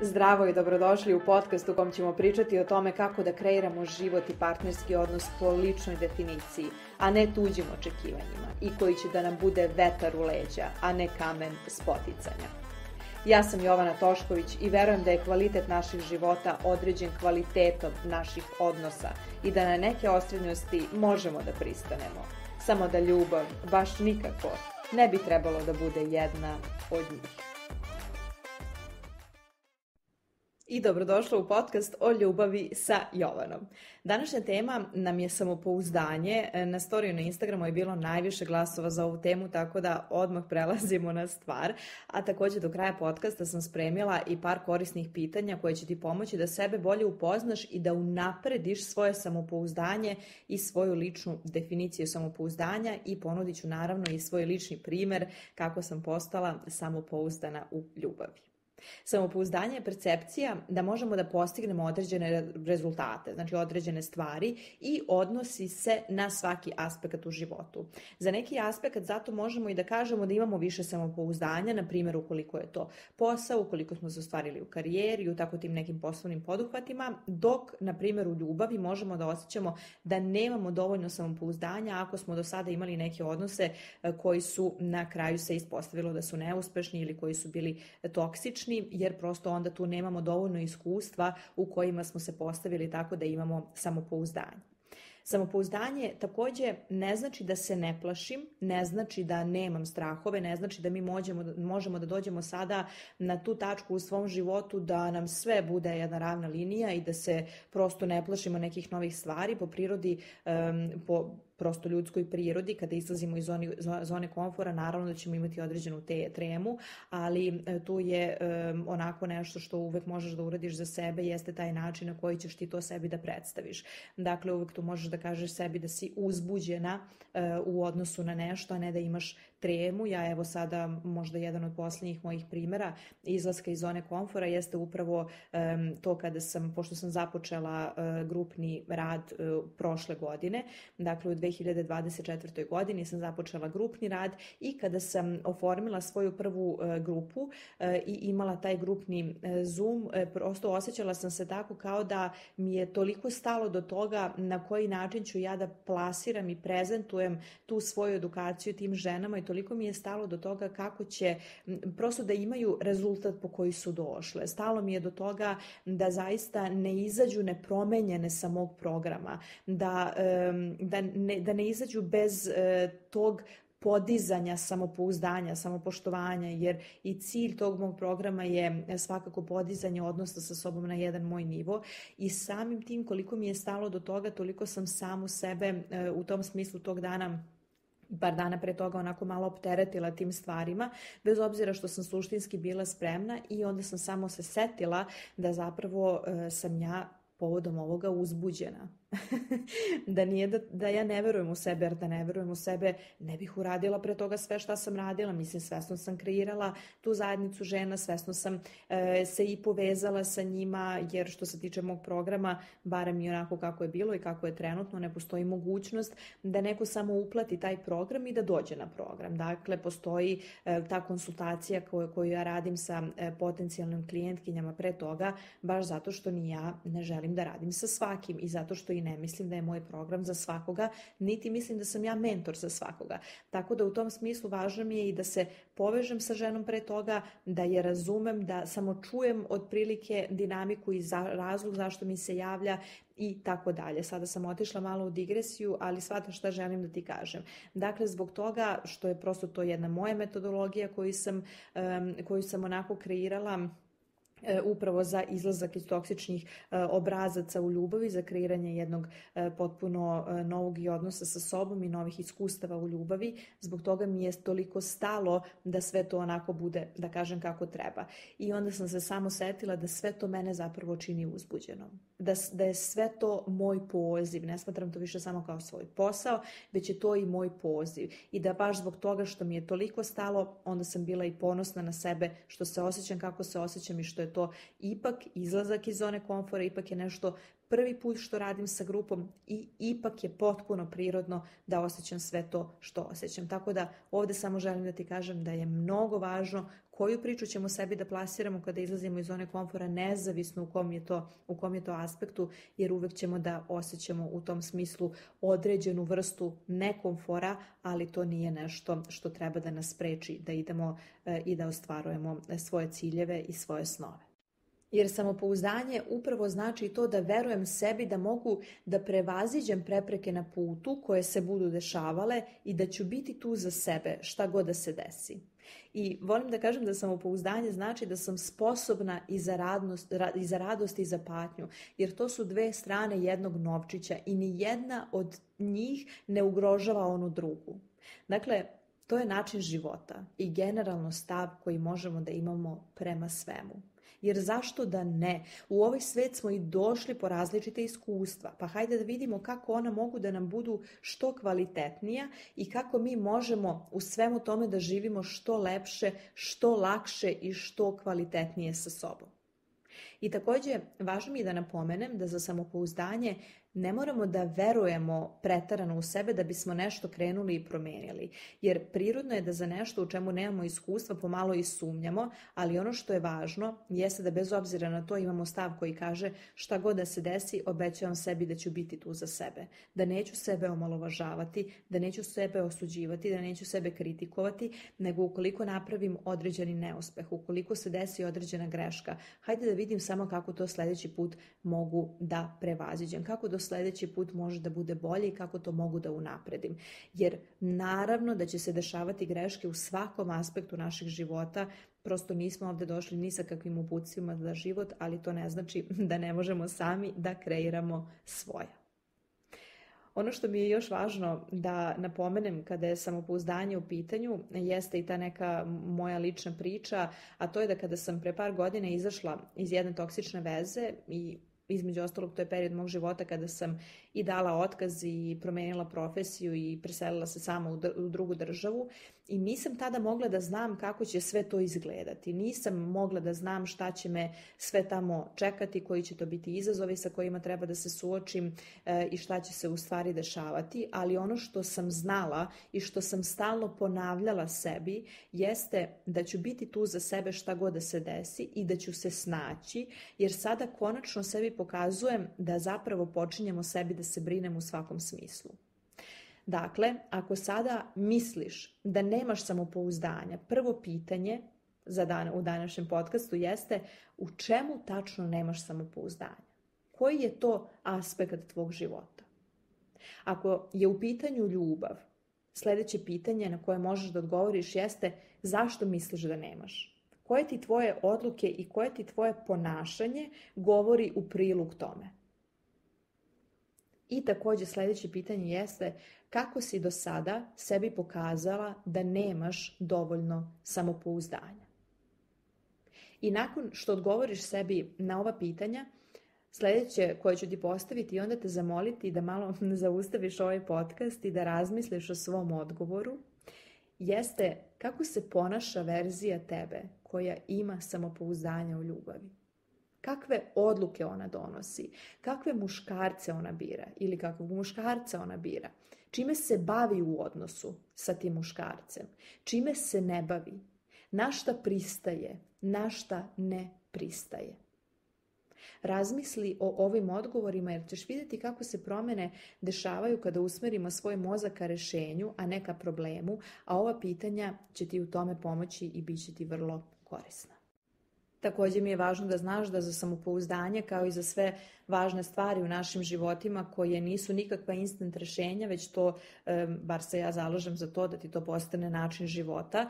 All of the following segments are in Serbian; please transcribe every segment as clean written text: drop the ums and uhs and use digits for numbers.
Zdravo i dobrodošli u podcast u kom ćemo pričati o tome kako da kreiramo život i partnerski odnos po ličnoj definiciji, a ne tuđim očekivanjima i koji će da nam bude vetar u leđa, a ne kamen spoticanja. Ja sam Jovana Tošković i verujem da je kvalitet naših života određen kvalitetom naših odnosa i da na neke osrednjosti možemo da pristanemo. Samo da ljubav baš nikako ne bi trebalo da bude jedna od njih. I dobrodošla u podcast o ljubavi sa Jovanom. Današnja tema nam je samopouzdanje. Na storiju na Instagramu je bilo najviše glasova za ovu temu, tako da odmah prelazimo na stvar. A također do kraja podcasta sam spremila i par korisnih pitanja koje će ti pomoći da sebe bolje upoznaš i da unaprediš svoje samopouzdanje i svoju ličnu definiciju samopouzdanja i ponudit ću naravno i svoj lični primer kako sam postala samopouzdana u ljubavi. Samopouzdanje je percepcija da možemo da postignemo određene rezultate, znači određene stvari i odnosi se na svaki aspekt u životu. Za neki aspekt zato možemo i da kažemo da imamo više samopouzdanja, na primjer ukoliko je to posao, ukoliko smo se ostvarili u karijeri, u tako tim nekim poslovnim poduhvatima, dok na primjer u ljubavi možemo da osjećamo da nemamo dovoljno samopouzdanja ako smo do sada imali neke odnose koji su na kraju se ispostavilo da su neuspešni ili koji su bili toksični, jer prosto onda tu nemamo dovoljno iskustva u kojima smo se postavili tako da imamo samopouzdanje. Samopouzdanje također ne znači da se ne plašim, ne znači da nemam strahove, ne znači da mi možemo da dođemo sada na tu tačku u svom životu da nam sve bude jedna ravna linija i da se prosto ne plašimo nekih novih stvari po prirodi, po prosto ljudskoj prirodi. Kada izlazimo iz zone komfora, naravno da ćemo imati određenu tremu, ali tu je onako nešto što uvek možeš da uradiš za sebe, jeste taj način na koji ćeš ti to sebi da predstaviš. Dakle, uvek tu možeš da kažeš sebi da si uzbuđena u odnosu na nešto, a ne da imaš tremu. Ja evo sada možda jedan od posljednjih mojih primjera izlaska iz zone komfora jeste upravo to kada sam, pošto sam započela grupni rad prošle godine, dakle u 2024. godini sam započela grupni rad i kada sam oformila svoju prvu grupu i imala taj grupni Zoom, prosto osjećala sam se tako kao da mi je toliko stalo do toga na koji način ću ja da plasiram i prezentujem tu svoju edukaciju tim ženama i toliko mi je stalo do toga kako će prosto da imaju rezultat po koji su došle. Stalo mi je do toga da zaista ne izađu nepromenjene sa mog programa, da ne izađu bez tog podizanja samopouzdanja, samopoštovanja, jer i cilj tog mog programa je svakako podizanje odnosa sa sobom na jedan moj nivo i samim tim koliko mi je stalo do toga, toliko sam samu sebe u tom smislu tog dana, par dana pre toga onako malo opteretila tim stvarima, bez obzira što sam suštinski bila spremna i onda sam samo se setila da zapravo sam ja povodom ovoga uzbuđena. Da nije da ja ne verujem u sebe, jer da ne verujem u sebe ne bih uradila pre toga sve šta sam radila. Mislim, svesno sam kreirala tu zajednicu žena, svesno sam se i povezala sa njima, jer što se tiče mog programa, barem i onako kako je bilo i kako je trenutno, ne postoji mogućnost da neko samo uplati taj program i da dođe na program. Dakle, postoji ta konsultacija koju ja radim sa potencijalnim klijentkinjama pre toga, baš zato što ni ja ne želim da radim sa svakim i zato što i ne mislim da je moj program za svakoga, niti mislim da sam ja mentor za svakoga. Tako da u tom smislu važno mi je i da se povežem sa ženom pre toga, da je razumem, da samo čujem otprilike dinamiku i razlog zašto mi se javlja i tako dalje. Sada sam otišla malo u digresiju, ali shvatam šta želim da ti kažem. Dakle, zbog toga što je prosto to jedna moja metodologija koju sam onako kreirala upravo za izlazak iz toksičnih obrazaca u ljubavi, za kreiranje jednog potpuno novog i odnosa sa sobom i novih iskustava u ljubavi. Zbog toga mi je toliko stalo da sve to onako bude, da kažem, kako treba. I onda sam se samo setila da sve to mene zapravo čini uzbuđenom. Da je sve to moj poziv. Ne smatram to više samo kao svoj posao, već je to i moj poziv. I da baš zbog toga što mi je toliko stalo, onda sam bila i ponosna na sebe što se osjećam kako se osjećam i što je to ipak izlazak iz zone komfora, ipak je nešto prvi put što radim sa grupom i ipak je potpuno prirodno da osjećam sve to što osjećam. Tako da ovdje samo želim da ti kažem da je mnogo važno koju priču ćemo sebi da plasiramo kada izlazimo iz zone komfora, nezavisno u kom je to aspektu, jer uvek ćemo da osjećamo u tom smislu određenu vrstu nekomfora, ali to nije nešto što treba da nas spreči da idemo i da ostvarujemo svoje ciljeve i svoje snove. Jer samopouzdanje upravo znači to da verujem sebi da mogu da prevaziđem prepreke na putu koje se budu dešavale i da ću biti tu za sebe šta god da se desi. I volim da kažem da samopouzdanje znači da sam sposobna i za radost i za patnju, jer to su dve strane jednog novčića i ni jedna od njih ne ugrožava onu drugu. Dakle, to je način života i generalno stav koji možemo da imamo prema svemu. Jer zašto da ne? U ovaj svet smo i došli po različite iskustva, pa hajde da vidimo kako ona mogu da nam budu što kvalitetnija i kako mi možemo u svemu tome da živimo što lepše, što lakše i što kvalitetnije sa sobom. I također, važno mi je da napomenem da za samopouzdanje ne moramo da verujemo pretarano u sebe da bismo nešto krenuli i promenili, jer prirodno je da za nešto u čemu nemamo iskustva pomalo i sumnjamo, ali ono što je važno jeste da bez obzira na to imamo stav koji kaže šta god da se desi, obećavam sebi da ću biti tu za sebe, da neću sebe omalovažavati, da neću sebe osuđivati, da neću sebe kritikovati, nego ukoliko napravim određeni neuspeh, ukoliko se desi određena greška, hajde da vidim samo kako to sljedeći put mogu da prevaziđem, kako do sljedeći put može da bude bolje i kako to mogu da unapredim. Jer naravno da će se dešavati greške u svakom aspektu naših života, prosto nismo ovdje došli ni sa kakvim uputstvima za život, ali to ne znači da ne možemo sami da kreiramo svoja. Ono što mi je još važno da napomenem kada je samopouzdanje u pitanju jeste i ta neka moja lična priča, a to je da kada sam pre par godina izašla iz jedne toksične veze i između ostalog to je period mog života kada sam i dala otkaz i promenila profesiju i preselila se sama u drugu državu i nisam tada mogla da znam kako će sve to izgledati. Nisam mogla da znam šta će me sve tamo čekati, koji će to biti izazovi sa kojima treba da se suočim i šta će se u stvari dešavati, ali ono što sam znala i što sam stalno ponavljala sebi jeste da ću biti tu za sebe šta god da se desi i da ću se snaći, jer sada konačno sebi pokazujem da zapravo počinjemo sebi da se brinem u svakom smislu. Dakle, ako sada misliš da nemaš samopouzdanja, prvo pitanje u današnjem podcastu jeste u čemu tačno nemaš samopouzdanja? Koji je to aspekt tvog života? Ako je u pitanju ljubav, sljedeće pitanje na koje možeš da odgovoriš jeste zašto misliš da nemaš? Koje ti tvoje odluke i koje ti tvoje ponašanje govori u prilog tome? I također sljedeće pitanje jeste kako si do sada sebi pokazala da nemaš dovoljno samopouzdanja. I nakon što odgovoriš sebi na ova pitanja, sljedeće koje ću ti postaviti i onda te zamoliti da malo zaustaviš ovaj podcast i da razmisliš o svom odgovoru, jeste kako se ponaša verzija tebe koja ima samopouzdanja u ljubavi. Kakve odluke ona donosi, kakve muškarce ona bira ili kakvog muškarca ona bira, čime se bavi u odnosu sa tim muškarcem, čime se ne bavi, na šta pristaje, na šta ne pristaje. Razmisli o ovim odgovorima jer ćeš vidjeti kako se promjene dešavaju kada usmerimo svoj mozak ka rešenju, a ne ka problemu, a ova pitanja će ti u tome pomoći i bit će ti vrlo korisna. Također mi je važno da znaš da za samopouzdanje, kao i za sve važne stvari u našim životima koje nisu nikakva instant rješenja, već to, bar se ja zalažem za to da ti to postane način života,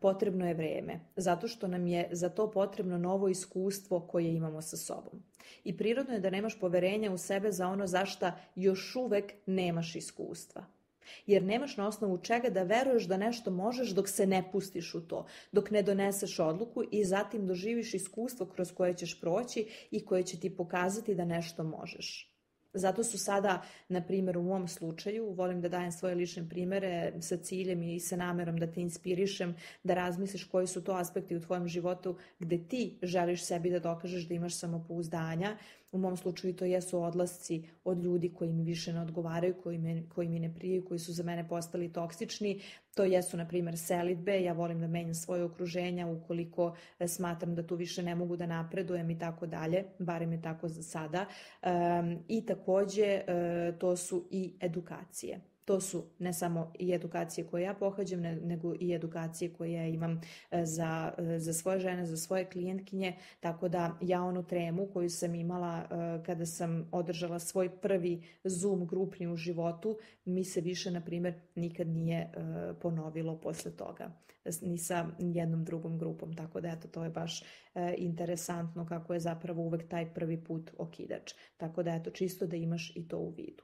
potrebno je vrijeme. Zato što nam je za to potrebno novo iskustvo koje imamo sa sobom. I prirodno je da nemaš poverenja u sebe za ono za šta još uvek nemaš iskustva. Jer nemaš na osnovu čega da veruješ da nešto možeš dok se ne pustiš u to, dok ne doneseš odluku i zatim doživiš iskustvo kroz koje ćeš proći i koje će ti pokazati da nešto možeš. Zato su sada, na primjer u mom slučaju, volim da dajem svoje lične primjere sa ciljem i sa namerom da te inspirišem, da razmisliš koji su to aspekti u tvojem životu gdje ti želiš sebi da dokažeš da imaš samopouzdanja. U mom slučaju to jesu odlasci od ljudi koji mi više ne odgovaraju, koji mi ne prijaju, koji su za mene postali toksični. To jesu, na primjer, selidbe. Ja volim da menjam svoje okruženja ukoliko smatram da tu više ne mogu da napredujem i tako dalje. Barem je tako za sada. I takođe to su i edukacije. To su ne samo i edukacije koje ja pohađam, nego i edukacije koje ja imam za svoje žene, za svoje klijentkinje, tako da ja onu tremu koju sam imala kada sam održala svoj prvi Zoom grupni u životu, mi se više, na primjer, nikad nije ponovilo posle toga, ni sa jednom drugom grupom, tako da eto, to je baš interesantno kako je zapravo uvek taj prvi put okidač, tako da eto, čisto da imaš i to u vidu.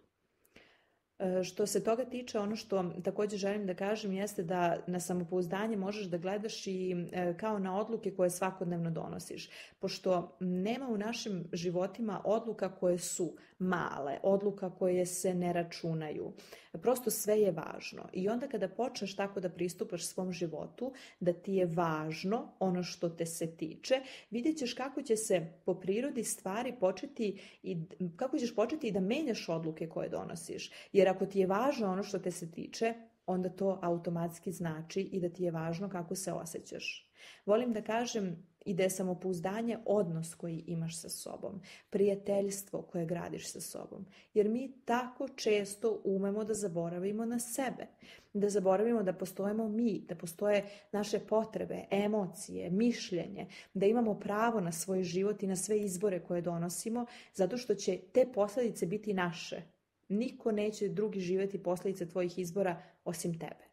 Što se toga tiče, ono što također želim da kažem jeste da na samopouzdanje možeš da gledaš i kao na odluke koje svakodnevno donosiš. Pošto nema u našim životima odluka koje su male, odluka koje se ne računaju. Prosto sve je važno. I onda kada počneš tako da pristupaš svom životu, da ti je važno ono što te se tiče, vidjet ćeš kako će se po prirodi stvari početi i kako ćeš početi i da menjaš odluke koje donosiš. Jer ako ti je važno ono što te se tiče, onda to automatski znači i da ti je važno kako se osjećaš. Volim da kažem i da je samopouzdanje odnos koji imaš sa sobom, prijateljstvo koje gradiš sa sobom. Jer mi tako često umemo da zaboravimo na sebe, da zaboravimo da postojimo mi, da postoje naše potrebe, emocije, mišljenje, da imamo pravo na svoj život i na sve izbore koje donosimo, zato što će te posljedice biti naše. Niko neće drugi živjeti posljedice tvojih izbora osim tebe.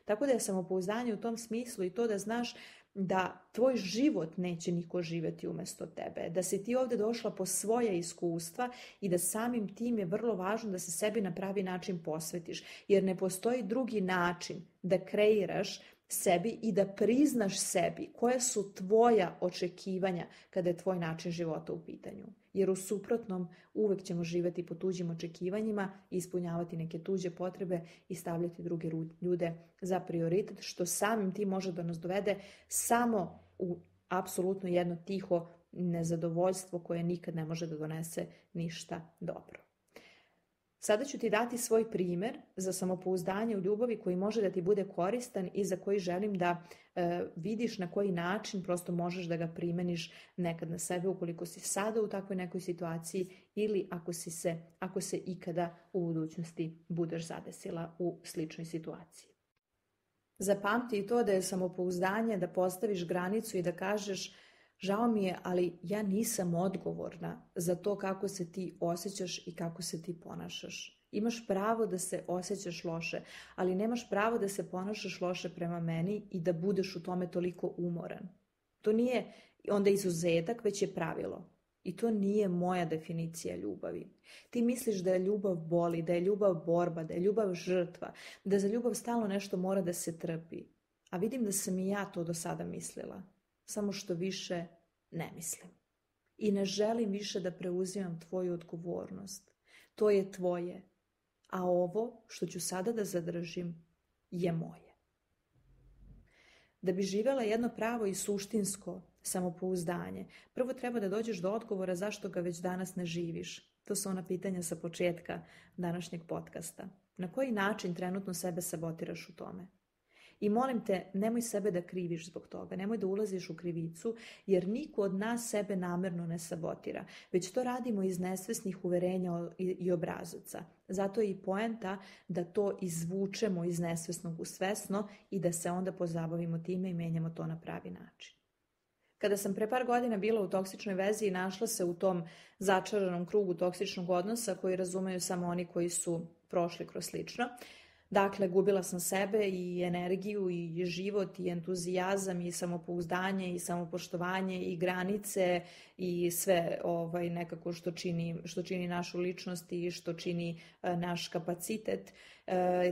Tako da je samopouzdanje u tom smislu i to da znaš da tvoj život neće niko živjeti umjesto tebe, da si ti ovdje došla po svoje iskustva i da samim tim je vrlo važno da se sebi na pravi način posvetiš, jer ne postoji drugi način da kreiraš sebi i da priznaš sebi koje su tvoja očekivanja kada je tvoj način života u pitanju. Jer u suprotnom uvek ćemo živjeti po tuđim očekivanjima, ispunjavati neke tuđe potrebe i stavljati druge ljude za prioritet, što samim tim može da nas dovede samo u apsolutno jedno tiho nezadovoljstvo koje nikad ne može da donese ništa dobro. Sada ću ti dati svoj primjer za samopouzdanje u ljubavi koji može da ti bude koristan i za koji želim da vidiš na koji način prosto možeš da ga primeniš nekad na sebe ukoliko si sada u takvoj nekoj situaciji ili ako se ikada u budućnosti budeš zadesila u sličnoj situaciji. Zapamti i to da je samopouzdanje da postaviš granicu i da kažeš: žao mi je, ali ja nisam odgovorna za to kako se ti osjećaš i kako se ti ponašaš. Imaš pravo da se osjećaš loše, ali nemaš pravo da se ponašaš loše prema meni i da budeš u tome toliko umoran. To nije onda izuzetak, već je pravilo. I to nije moja definicija ljubavi. Ti misliš da je ljubav boli, da je ljubav borba, da je ljubav žrtva, da za ljubav stalno nešto mora da se trpi. A vidim da sam i ja to do sada mislila. Samo što više ne mislim. I ne želim više da preuzimam tvoju odgovornost. To je tvoje. A ovo što ću sada da zadržim je moje. Da bi živjela jedno pravo i suštinsko samopouzdanje, prvo treba da dođeš do odgovora zašto ga već danas ne živiš. To su ona pitanja sa početka današnjeg podcasta. Na koji način trenutno sebe sabotiraš u tome? I molim te, nemoj sebe da kriviš zbog toga, nemoj da ulaziš u krivicu, jer niko od nas sebe namerno ne sabotira, već to radimo iz nesvesnih uverenja i obrazaca. Zato je i poenta da to izvučemo iz nesvesnog u svesno i da se onda pozabavimo time i menjamo to na pravi način. Kada sam pre par godina bila u toksičnoj vezi i našla se u tom začaranom krugu toksičnog odnosa koji razumeju samo oni koji su prošli kroz slično, dakle, gubila sam sebe i energiju i život i entuzijazam i samopouzdanje i samopoštovanje i granice i sve nekako što čini našu ličnost i što čini naš kapacitet.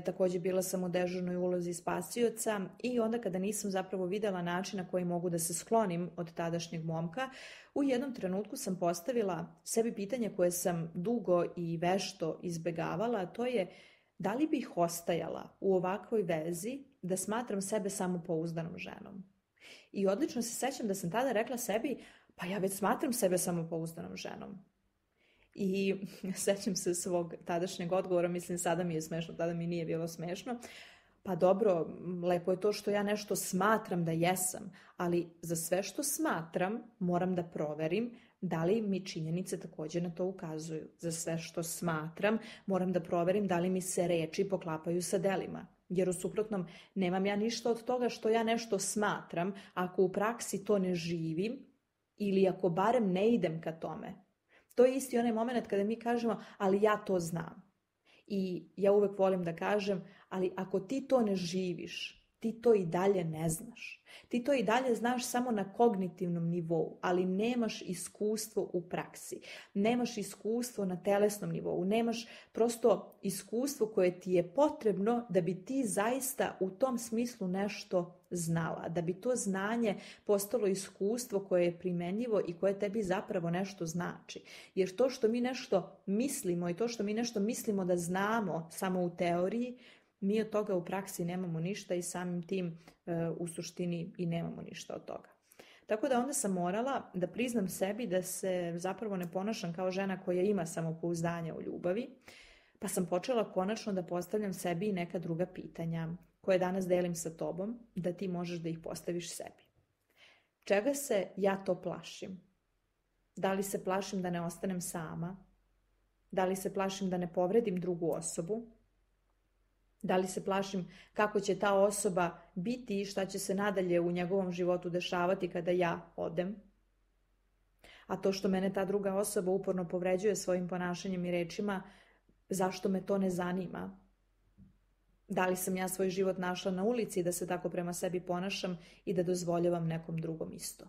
Također bila sam u dežurnoj ulozi spasioca i onda kada nisam zapravo vidjela način na koji mogu da se sklonim od tadašnjeg momka, u jednom trenutku sam postavila sebi pitanje koje sam dugo i vešto izbegavala, a to je: da li bih ostajala u ovakvoj vezi da smatram sebe samopouzdanom ženom? I odlično se sećam da sam tada rekla sebi: pa ja već smatram sebe samopouzdanom ženom. I sećam se svog tadašnjeg odgovora, mislim sada mi je smešno, tada mi nije bilo smešno. Pa dobro, lepo je to što ja nešto smatram da jesam, ali za sve što smatram moram da proverim da li mi činjenice također na to ukazuju. Za sve što smatram moram da proverim da li mi se reči poklapaju sa delima. Jer u suprotnom nemam ja ništa od toga što ja nešto smatram ako u praksi to ne živim ili ako barem ne idem ka tome. To je isti onaj moment kada mi kažemo, ali ja to znam. I ja uvek volim da kažem, ali ako ti to ne živiš, ti to i dalje ne znaš. Ti to i dalje znaš samo na kognitivnom nivou, ali nemaš iskustvo u praksi. Nemaš iskustvo na telesnom nivou. Nemaš prosto iskustvo koje ti je potrebno da bi ti zaista u tom smislu nešto znala. Da bi to znanje postalo iskustvo koje je primenjivo i koje tebi zapravo nešto znači. Jer to što mi nešto mislimo i to što mi nešto mislimo da znamo samo u teoriji, mi od toga u praksi nemamo ništa i samim tim u suštini i nemamo ništa od toga. Tako da onda sam morala da priznam sebi da se zapravo ne ponašam kao žena koja ima samopouzdanje u ljubavi, pa sam počela konačno da postavljam sebi i neka druga pitanja koje danas delim sa tobom, da ti možeš da ih postaviš sebi. Čega se ja to plašim? Da li se plašim da ne ostanem sama? Da li se plašim da ne povredim drugu osobu? Da li se plašim kako će ta osoba biti i šta će se nadalje u njegovom životu dešavati kada ja odem? A to što mene ta druga osoba uporno povređuje svojim ponašanjem i rečima, zašto me to ne zanima? Da li sam ja svoj život našla na ulici da se tako prema sebi ponašam i da dozvoljavam nekom drugom isto?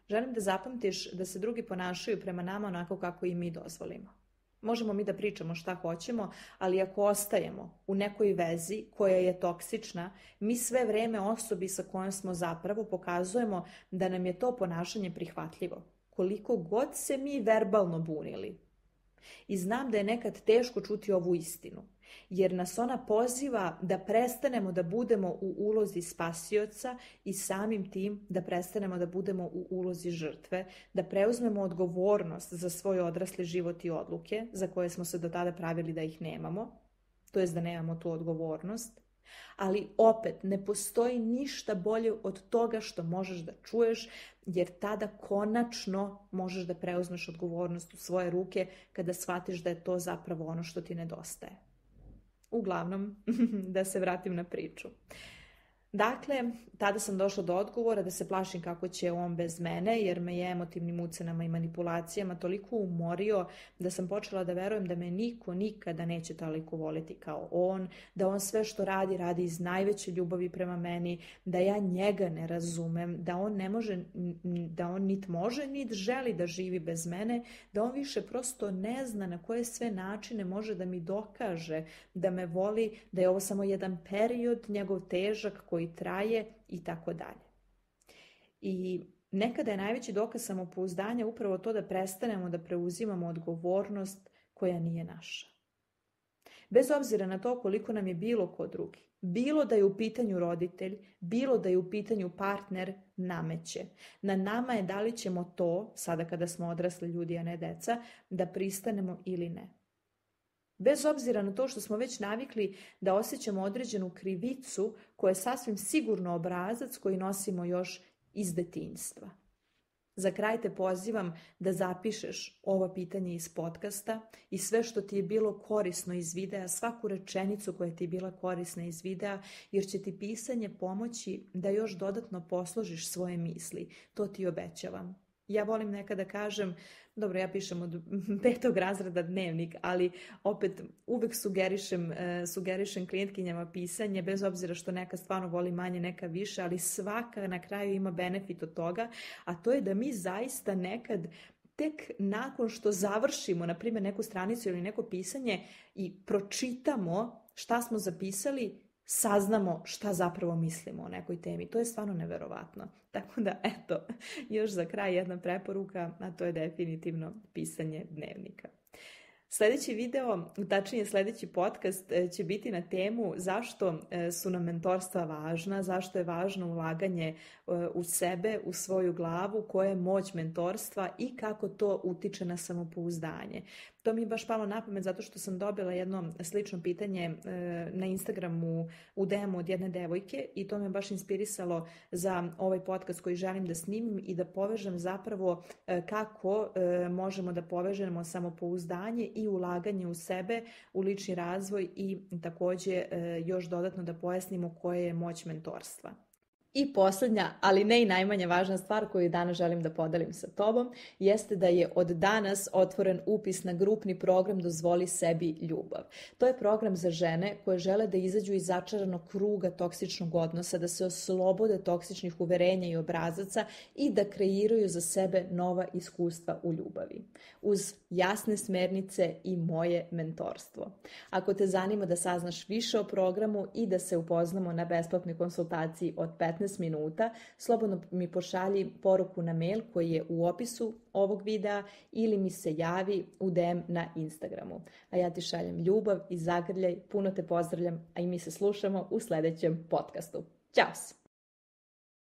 Želim da zapamtiš da se drugi ponašaju prema nama onako kako i mi dozvolimo. Možemo mi da pričamo šta hoćemo, ali ako ostajemo u nekoj vezi koja je toksična, mi sve vreme osobi sa kojom smo zapravo pokazujemo da nam je to ponašanje prihvatljivo. Koliko god se mi verbalno bunili. I znam da je nekad teško čuti ovu istinu, jer nas ona poziva da prestanemo da budemo u ulozi spasioca i samim tim da prestanemo da budemo u ulozi žrtve, da preuzmemo odgovornost za svoj odrasli život i odluke za koje smo se do tada pravili da ih nemamo, to jest da nemamo tu odgovornost. Ali opet ne postoji ništa bolje od toga što možeš da čuješ, jer tada konačno možeš da preuzmeš odgovornost u svoje ruke kada shvatiš da je to zapravo ono što ti nedostaje. Uglavnom, da se vratim na priču. Dakle, tada sam došla do odgovora da se plašim kako će on bez mene, jer me je emotivnim ucenama i manipulacijama toliko umorio da sam počela da verujem da me niko nikada neće toliko voliti kao on, da on sve što radi, radi iz najveće ljubavi prema meni, da ja njega ne razumem, da on ne može, da on nit može, nit želi da živi bez mene, da on više prosto ne zna na koje sve načine može da mi dokaže da me voli, da je ovo samo jedan period, njegov težak koji traje i tako dalje. I nekada je najveći dokaz samopouzdanja upravo to da prestanemo da preuzimamo odgovornost koja nije naša. Bez obzira na to koliko nam je bilo ko drugi, bilo da je u pitanju roditelj, bilo da je u pitanju partner, nameće. Na nama je da li ćemo to, sada kada smo odrasli ljudi, a ne deca, da pristanemo ili ne. Bez obzira na to što smo već navikli da osjećamo određenu krivicu koja je sasvim sigurno obrazac koji nosimo još iz detinjstva. Za kraj te pozivam da zapišeš ovo pitanje iz podcasta i sve što ti je bilo korisno iz videa, svaku rečenicu koja ti je bila korisna iz videa, jer će ti pisanje pomoći da još dodatno posložiš svoje misli. To ti obećavam. Ja volim nekada kažem, dobro, ja pišem od 5. razreda dnevnik, ali opet uvek sugerišem klijentkinjama pisanje, bez obzira što neka stvarno voli manje, neka više, ali svaka na kraju ima benefit od toga, a to je da mi zaista nekad tek nakon što završimo, na primjer, neku stranicu ili neko pisanje i pročitamo šta smo zapisali, saznamo šta zapravo mislimo o nekoj temi. To je stvarno neverovatno. Tako da, eto, još za kraj jedna preporuka, a to je definitivno pisanje dnevnika. Sljedeći video, tačnije sljedeći podcast će biti na temu zašto su nam mentorstva važna, zašto je važno ulaganje u sebe, u svoju glavu, koja je moć mentorstva i kako to utiče na samopouzdanje. To mi je baš palo na pamet zato što sam dobila jedno slično pitanje na Instagramu u DM od jedne devojke i to me baš inspirisalo za ovaj podcast koji želim da snimim i da povežem zapravo kako možemo da povežemo samopouzdanje i ulaganje u sebe, u lični razvoj i također još dodatno da pojasnimo koja je moć mentorstva. I posljednja, ali ne i najmanje važna stvar koju danas želim da podelim sa tobom, jeste da je od danas otvoren upis na grupni program Dozvoli sebi ljubav. To je program za žene koje žele da izađu iz začaranog kruga toksičnog odnosa, da se oslobode toksičnih uverenja i obrazaca i da kreiraju za sebe nova iskustva u ljubavi. Uz jasne smernice i moje mentorstvo. Ako te zanima da saznaš više o programu i da se upoznamo na besplatnoj konsultaciji od 15 minuta, slobodno mi pošalji poruku na mail koji je u opisu ovog videa ili mi se javi u DM na Instagramu. A ja ti šaljem ljubav i zagrljaj, puno te pozdravljam, a i mi se slušamo u sljedećem podcastu. Ćao!